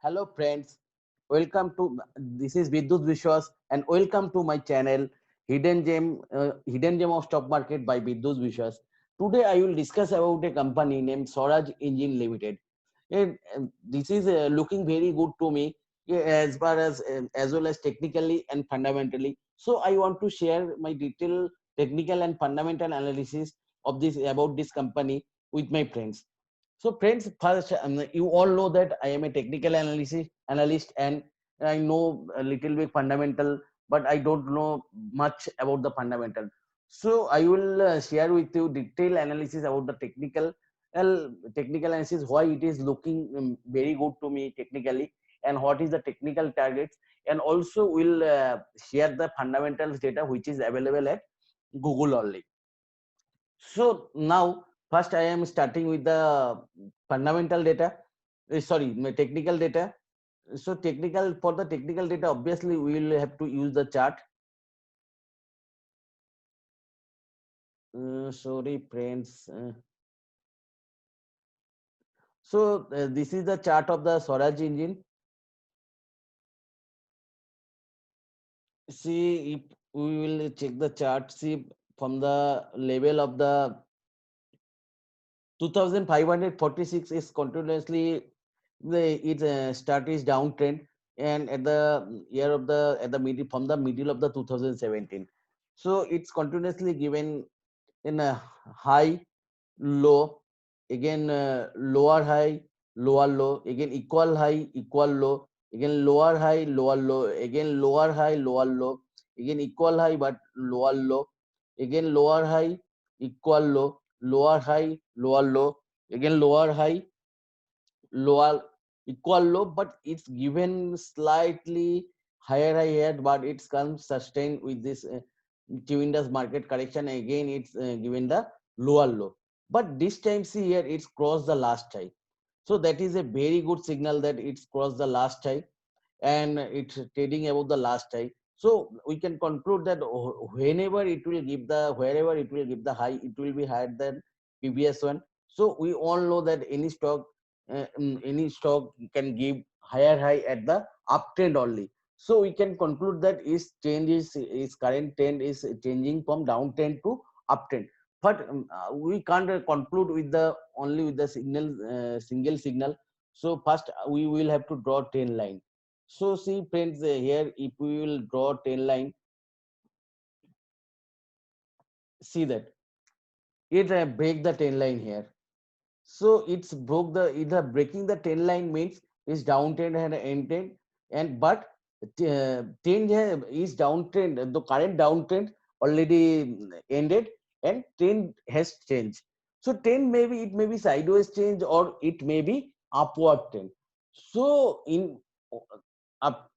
Hello friends, welcome to this is Vidyut Vishwas and welcome to my channel Hidden Gem of Stock Market by Vidyut Vishwas. Today I will discuss about a company named Swaraj Engine Limited. This is looking very good to me, as far as well as technically and fundamentally. So I want to share my detailed technical and fundamental analysis of this about this company with my friends. So friends, first, you all know that I am a technical analyst and I know a little bit fundamental, but I don't know much about the fundamental. So I will share with you detailed analysis about the technical analysis, why it is looking very good to me technically, and what is the technical targets, and also will share the fundamentals data which is available at Google only. So now, first I am starting with the fundamental data. Sorry, my technical data. So technical for the technical data, obviously we will have to use the chart. Sorry, friends. This is the chart of the Swaraj engine. See, if we will check the chart, see from the level of the 2546 is continuously its start is downtrend, and at the year of the at the middle from the middle of the 2017, so it's continuously given in a high low, again lower high, lower low, again equal high, equal low, again lower high, lower low, again lower high, lower low, again equal high but lower low, again lower high, equal low, lower high, lower low, again lower high, lower, equal low, but it's given slightly higher higher, but it's come sustained with this tremendous market correction. Again it's given the lower low, but this time see here it's crossed the last high. So that is a very good signal that it's crossed the last high and it's trading above the last high. So we can conclude that whenever it will give the wherever it will give the high, it will be higher than previous one. So we all know that any stock can give higher high at the uptrend only. So we can conclude that its current trend is changing from downtrend to uptrend. But we can't conclude with the only with the single signal. So first we will have to draw 10 line. So see friends, here if we will draw 10 line, see that it break the 10 line here. So it's broke the either breaking the 10 line means is downtrend and endtrend, and but 10 here is downtrend. The current downtrend already ended and trend has changed. So 10 maybe it may be sideways change or it may be upward trend. So in up,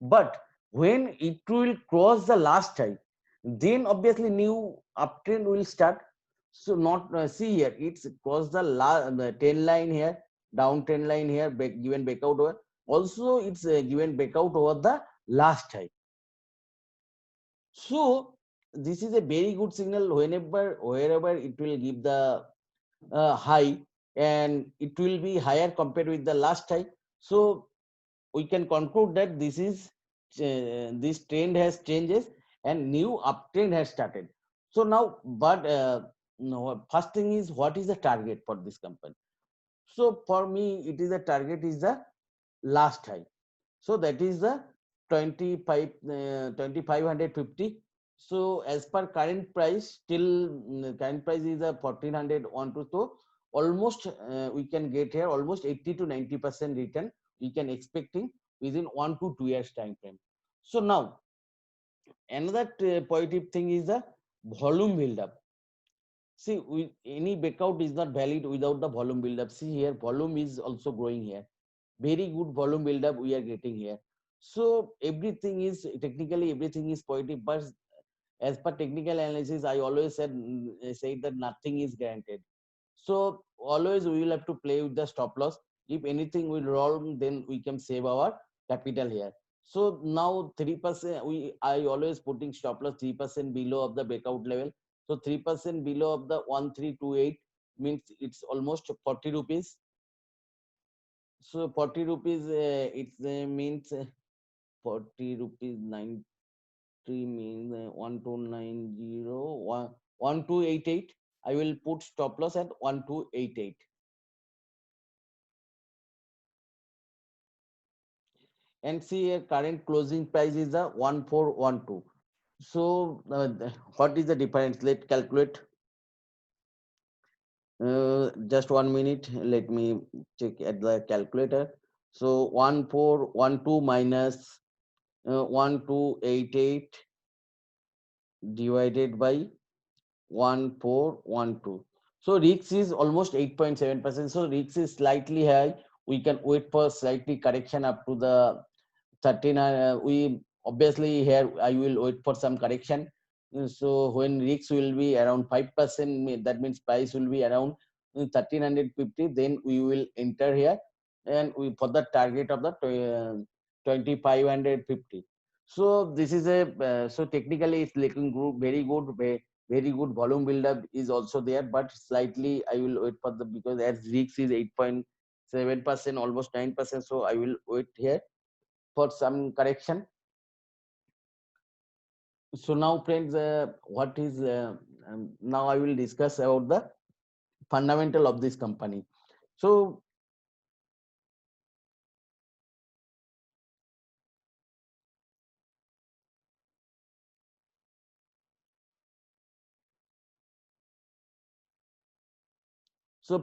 but when it will cross the last high, then obviously new uptrend will start. So not see here, it's crossed the 10 line here, down 10 line here, given breakout over. Also, it's given breakout over the last high. So this is a very good signal wherever it will give the high, and it will be higher compared with the last high. So we can conclude that this trend has changes and new uptrend has started. So now, but no, first thing is what is the target for this company? So for me, it is the target is the last high. So that is the 2550. So as per current price, still current price is a 1401 to, so almost we can get here almost 80 to 90% return we can expecting within 1 to 2 years time frame. So now another positive thing is the volume build up. See, any breakout is not valid without the volume build up. See here, volume is also growing here. Very good volume build up we are getting here. So everything is technically everything is positive, but as per technical analysis, I always say that nothing is guaranteed. So always we will have to play with the stop loss. If anything will wrong, then we can save our capital here. So now 3%, I always putting stop loss 3% below of the breakout level. So 3% below of the 1328 means it's almost 40 rupees. So 40 rupees, it means 40 rupees 93 means 1290 1288. I will put stop loss at 1288. And see current closing price is the 1412. So what is the difference? Let's calculate. Just 1 minute. Let me check at the calculator. So 1412 minus 1288 divided by 1412. So RIX is almost 8.7%. So RIX is slightly high. We can wait for slightly correction up to the 13. We obviously here I will wait for some correction. So when RIX will be around 5%, that means price will be around 1350. Then we will enter here, and we for the target of the 2550. So this is a so technically it's looking good, very good, very good volume buildup is also there, but slightly I will wait for the because as RIX is 8.7%, almost 9%. So I will wait here for some correction. So now friends, what is now I will discuss about the fundamental of this company. So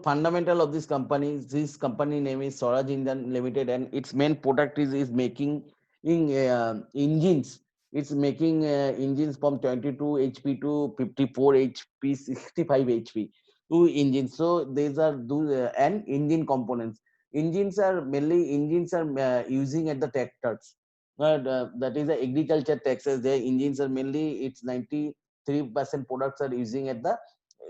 fundamental of this company name is Swaraj India Limited, and its main product is making engines. It's making engines from 22 HP to 54 HP, 65 HP, two engines. So these are those and engine components. Engines are using at the tractors. That is the agriculture taxes. Their engines are mainly it's 93% products are using at the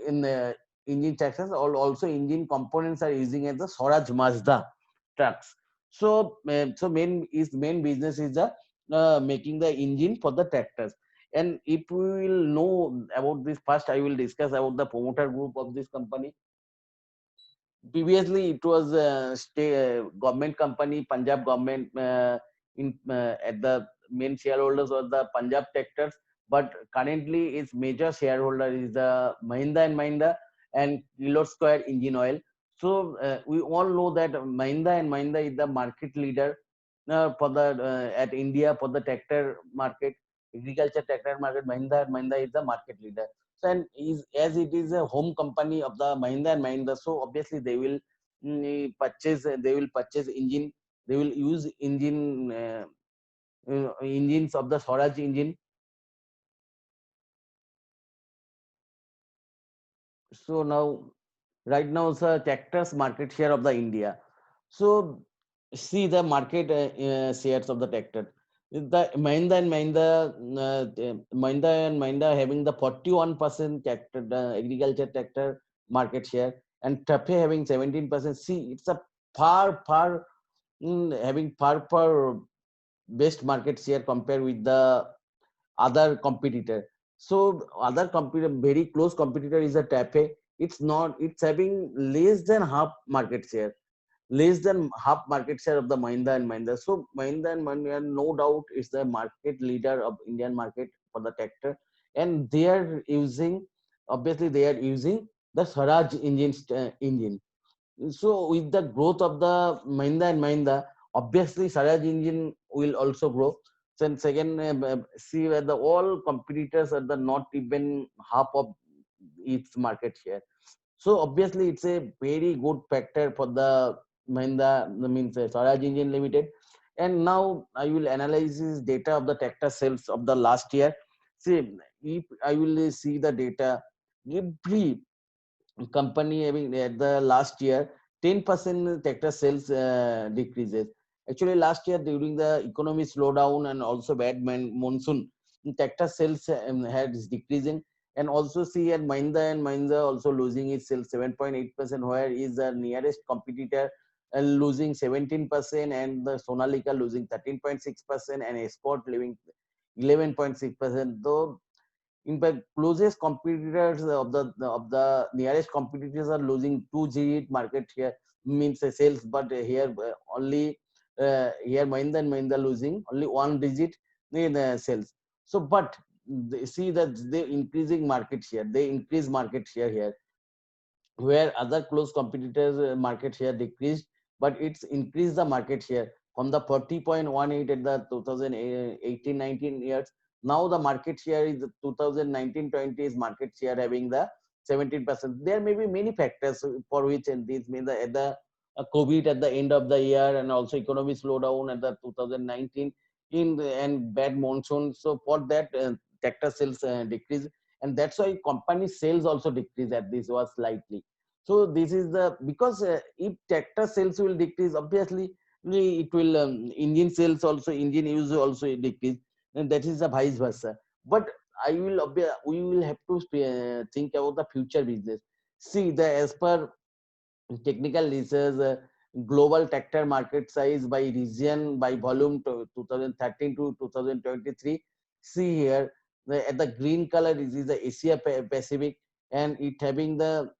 in the engine tractors. Also engine components are using at the Swaraj Mazda trucks. So main business is the making the engine for the tractors. And if we will know about this, first I will discuss about the promoter group of this company. Previously it was a government company, Punjab government, in at the main shareholders was the Punjab tractors, but currently its major shareholder is the Mahindra and Mahindra and Kirloskar engine oil. So we all know that Mahindra and Mahindra is the market leader for the at India for the tractor market, agriculture tractor market. Mahindra and Mahindra is the market leader. So, and is as it is a home company of the Mahindra and Mahindra, so obviously they will purchase engine. They will use engines of the Swaraj engine. So now, right now, the tractors market share of the India. So see the market shares of the tractor. The Mahindra and Mahindra having the 41% tractor, the agriculture tractor market share, and TAFE having 17%. See, it's a far having far best market share compared with the other competitor. So other competitor, very close competitor is a TAFE. It's not. It's having less than half market share, less than half market share of the Mahindra and Mahindra. So Mahindra and Mahindra, no doubt, is the market leader of Indian market for the tractor, and they are using, obviously they are using the Swaraj engine. So with the growth of the Mahindra and Mahindra, obviously Swaraj engine will also grow. Then second, see where the all competitors are the not even half of its market share. So obviously it's a very good factor for the Mahindra, means Swaraj Engine Limited. And now I will analyze this data of the tractor sales of the last year. See, if I will see the data, every company having at the last year 10% tractor sales decreases. Actually last year during the economy slowdown and also bad monsoon, tractor sales had decreasing. And also see at Mahindra and Mahindra also losing its sales 7.8%, where is the nearest competitor losing 17%, and the Sonalika losing 13.6%, and Export living 11.6%. Though in fact, closest competitors of the nearest competitors are losing 2G market share. means sales, but here only here Mahindra and Mahindra losing only one digit in sales. So, but they see that they increasing market share. They increase market share here, where other close competitors market share decreased, but it's increased the market share from the 40.18 at the 2018-19 years. Now the market share is 2019-20 is market share having the 17%. There may be many factors for which, and this means at the COVID at the end of the year, and also economic slowdown at the 2019 and bad monsoon. So for that, tractor sales decrease, and that's why company sales also decrease at this was slightly. So this is the, because if tractor sales will decrease, obviously it will engine sales also, engine use also decrease, and that is the vice versa. But we will have to think about the future business. See, the as per technical research, global tractor market size by region by volume to 2013 to 2023. See here, at the green color is the Asia Pacific, and it having the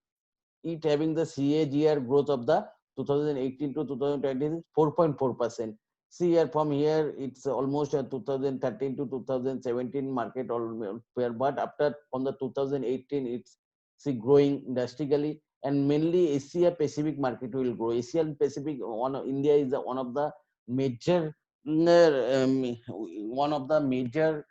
CAGR growth of the 2018 to 2020 4.4%. See here, from here it's almost a 2013 to 2017 market all fair, but after from the 2018 it's see growing drastically, and mainly Asia Pacific market will grow. Asian Pacific, one India is one of the major one of the major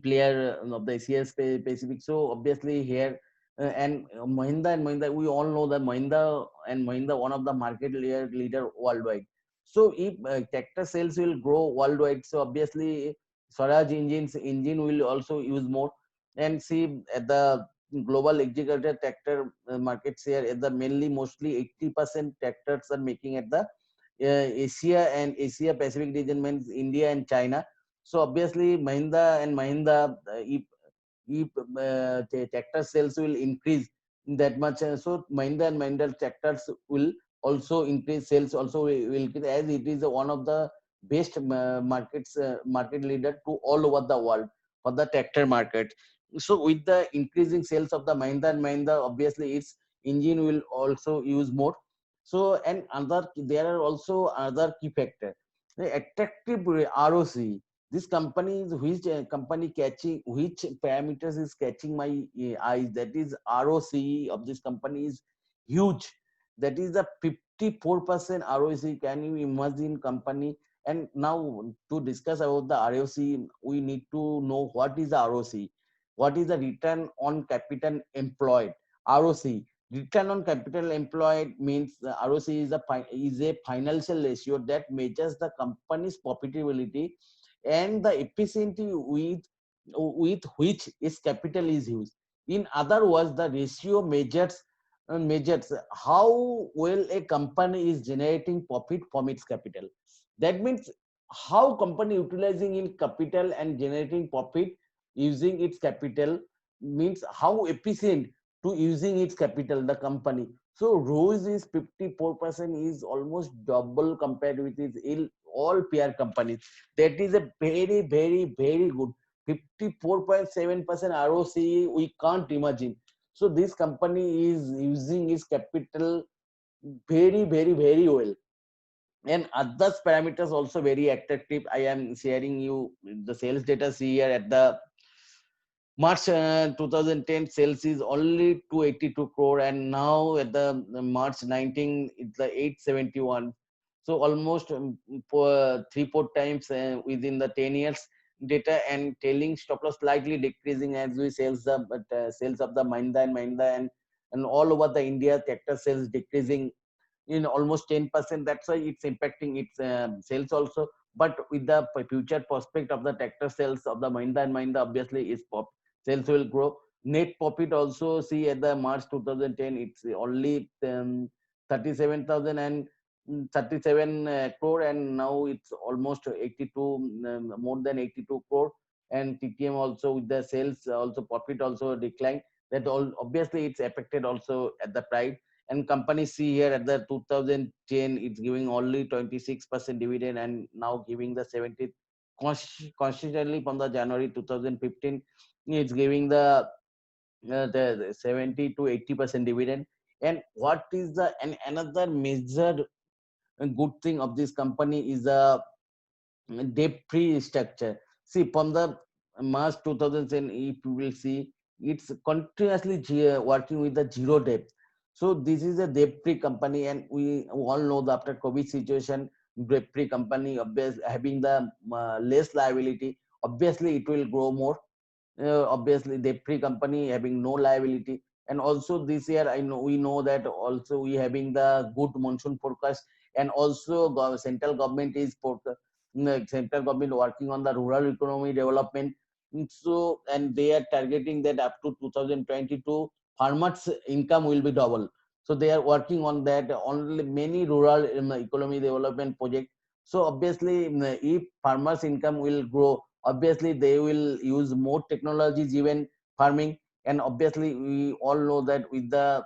player of the Asia Pacific. So obviously here, and Mahindra, we all know that Mahindra one of the market leader worldwide. So if tractor sales will grow worldwide, so obviously Swaraj engine will also use more. And see at the global executive tractor market share, at the mainly mostly 80% tractors are making at the Asia and Asia Pacific region, means India and China. So obviously, Mahindra, if tractor sales will increase that much, so Mahindra and Mahindra tractors will also increase sales. Also will increase, as it is one of the best market leader to all over the world for the tractor market. So with the increasing sales of the Mahindra and Mahindra, obviously its engine will also use more. So and other, there are also other key factor, the attractive ROC. This company is which company catching, which parameters is catching my eyes, that is ROCE of this company is huge. That is the 54% ROC. Can you imagine company? And now to discuss about the ROC, we need to know what is the ROC, what is the return on capital employed. ROC, return on capital employed, means ROC is a financial ratio that measures the company's profitability and the efficiency with which its capital is used. In other words, the ratio measures how well a company is generating profit from its capital. That means how company utilizing in capital and generating profit using its capital, means how efficient to using its capital the company. So ROEs is 54%, is almost double compared with its all peer companies. That is a very, very, very good. 54.7% ROCE, we can't imagine. So this company is using its capital very, very, very well. And other parameters also very attractive. I am sharing you the sales data. See here at the March 2010 sales is only 282 crore, and now at the March 19 it's the 871. So almost for 3-4 times within the 10 years data, and trailing stop loss slightly decreasing as we sales the sales of the Mahindra and Mahindra, and all over the India tractor sales decreasing in almost 10%. That's why it's impacting its sales also. But with the future prospect of the tractor sales of the Mahindra and Mahindra, obviously its sales will grow. Net profit also, see at the March 2010, it's only 37,000 and 37 crore, and now it's almost 82, more than 82 crore. And TTM also with the sales also profit also declined. That all obviously it's affected also at the price. And company see here at the 2010 it's giving only 26% dividend, and now giving the 70 constantly from the January 2015 it's giving the 70 to 80% dividend. And what is the and another major good thing of this company is the debt-free structure. See, from the March 2010, if you will see, it's continuously working with the zero debt. So this is a debt-free company, and we all know that after COVID situation, debt-free company having the less liability. Obviously, it will grow more. Obviously, debt-free company having no liability. And also this year, I know we know that also we having the good monsoon forecast, and also central government is central government working on the rural economy development. So, and they are targeting that up to 2022, farmers' income will be double. So they are working on that. Only many rural economy development project. So obviously, if farmers' income will grow, obviously they will use more technologies even farming. And obviously we all know that with the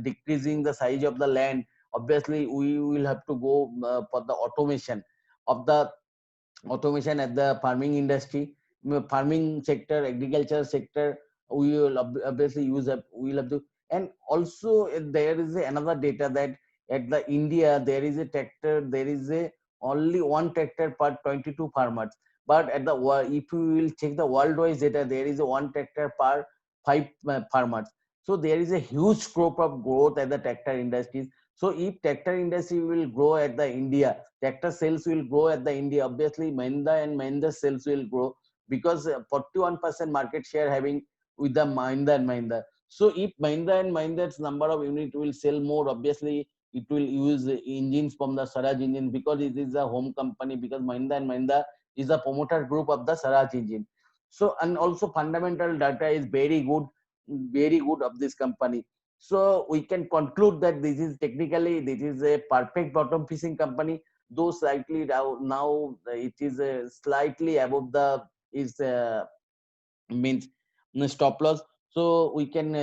decreasing the size of the land, obviously we will have to go for the of the automation at the farming industry, farming sector, agriculture sector. We will obviously use up, we will have to. And also there is another data that at the India there is a tractor, there is a only one tractor per 22 farmers. But at the if you will check the worldwide data, there is a one tractor per five farmers. So there is a huge scope of growth at the tractor industries. So if tractor industry will grow at the India, tractor sales will grow at the India. Obviously, Mahindra and Mahindra sales will grow, because 41% market share having with the Mahindra and Mahindra. So if Mahindra and Mahindra's number of unit will sell more, obviously it will use engines from the Swaraj engine, because it is a home company, because Mahindra and Mahindra is a promoter group of the Swaraj engine. So, and also fundamental data is very good of this company. So we can conclude that this is technically, this is a perfect bottom fishing company, though slightly now it is slightly above the is means stop loss. So we can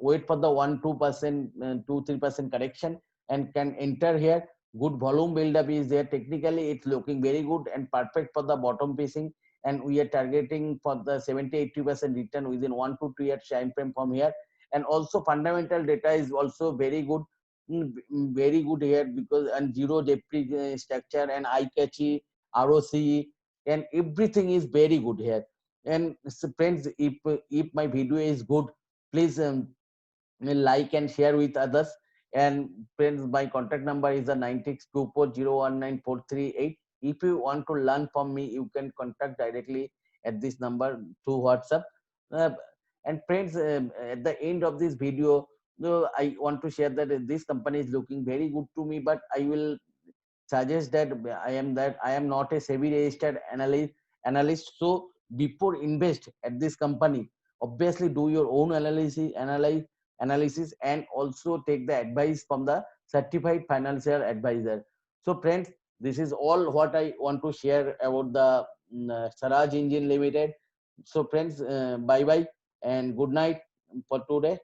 wait for the 1-2% 2-3% correction, and can enter here. Good volume build up is there. Technically it's looking very good and perfect for the bottom pacing, and we are targeting for the 70-80% return within 1 to 2 years time frame from here. And also fundamental data is also very good. Very good here, because and zero debt structure and eye catchy ROC, and everything is very good here. And so friends, if my video is good, please like and share with others. And friends, my contact number is the 9624019438. If you want to learn from me, you can contact directly at this number through WhatsApp. uh, and friends, at the end of this video, I want to share that this company is looking very good to me, but I will suggest that I am not a SEBI registered analyst. So before invest at this company, obviously do your own analysis, and also take the advice from the certified financial advisor. So friends, this is all what I want to share about the Swaraj Engine Limited. So friends, bye bye and good night for today.